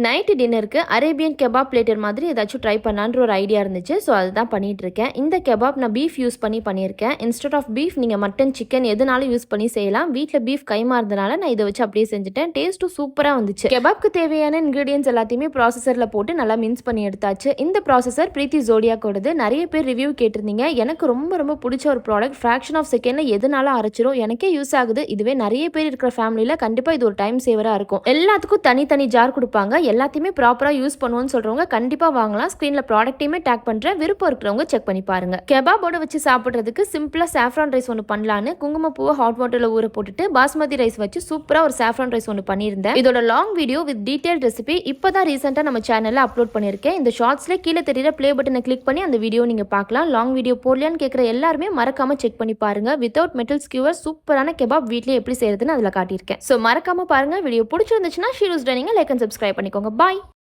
Night டின்னருக்கு Arabian kebab பிளேட்டர் மாதிரி ஏதாச்சும் ட்ரை பண்ணலான்ற ஒரு ஐடியா இருந்துச்சு. ஸோ அதுதான் பண்ணிட்டு இருக்கேன். இந்த கெபாப் நான் பீஃப் யூஸ் பண்ணியிருக்கேன். இன்ஸ்டெட் ஆஃப் பீஃப் நீங்கள் மட்டன், சிக்கன் எதுனாலும் யூஸ் பண்ணி செய்யலாம். வீட்டில் பீஃப் கைமா இருந்தனால நான் இதை வச்சு அப்படியே செஞ்சுட்டேன். டேஸ்ட்டும் சூப்பராக வந்துச்சு. கெபாப்க்கு தேவையான இன்க்ரீடியன்ஸ் எல்லாத்தையுமே ப்ராசஸரில் போட்டு நல்லா மின்ஸ் பண்ணி எடுத்தாச்சு. இந்த ப்ராசஸர் பிரீத்தி ஜோடியாக்கோடது. நிறைய பேர் ரிவ்யூ கேட்டிருந்தீங்க. எனக்கு ரொம்ப ரொம்ப பிடிச்ச ஒரு ப்ராடக்ட். ஃப்ராக்ஷன் ஆஃப் செகண்டில் எதுனாலும் அரைச்சிரும். எனக்கே யூஸ் ஆகுது. இதுவே நிறைய பேர் இருக்கிற ஃபேமிலியில் கண்டிப்பாக இது ஒரு டைம் சேவராக இருக்கும். எல்லாத்துக்கும் தனி ஜார் கொடுப்பாங்க. எல்லாத்தையுமே ப்ராப்பராக யூஸ் பண்ணுவோன்னு சொல்கிறவங்க கண்டிப்பாக வாங்கலாம். ஸ்க்ரீனில் ப்ராடக்ட்டையுமே டேக் பண்ணுறேன். விருப்பம் இருக்கிறவங்க செக் பண்ணி பாருங்க. கெபாபோட வச்சு சாப்பிட்றதுக்கு சிம்பிளாக சாஃப்ரான் ரைஸ் ஒன்று பண்ணலான்னு குங்குமப்பூவை ஹாட் வாட்டரில் ஊற போட்டுட்டு பாஸ்மதி ரைஸ் வச்சு சூப்பராக ஒரு சாஃப்ரான் ரைஸ் ஒன்று பண்ணியிருந்தேன். இதோட long video with detail recipe இப்போ தான் ரீசெண்டாக நம்ம சேனலில் அப்லோட் பண்ணியிருக்கேன். இந்த ஷார்ட்ஸ்லேயே கீழே தெரியிற ப்ளே பட்டனை கிளிக் பண்ணி அந்த வீடியோ நீங்கள் பார்க்கலாம். லாங் வீடியோ போடலையான்னு கேட்குற எல்லாருமே மறக்காம செக் பண்ணி பாருங்க. வித்தவுட் மெட்டல் ஸ்கியூவர் சூப்பரான கெபாப் வீட்லேயே எப்படி செய்யறதுன்னு அதில் காட்டியிருக்கேன். ஸோ மறக்காம பாருங்க. வீடியோ பிடிச்சிருந்துச்சுன்னா ஷீரூஸ் டைனிங்கை லைக் அண்ட் சப்ஸ்கிரைப் பண்ணிக்கோங்க. பாய்.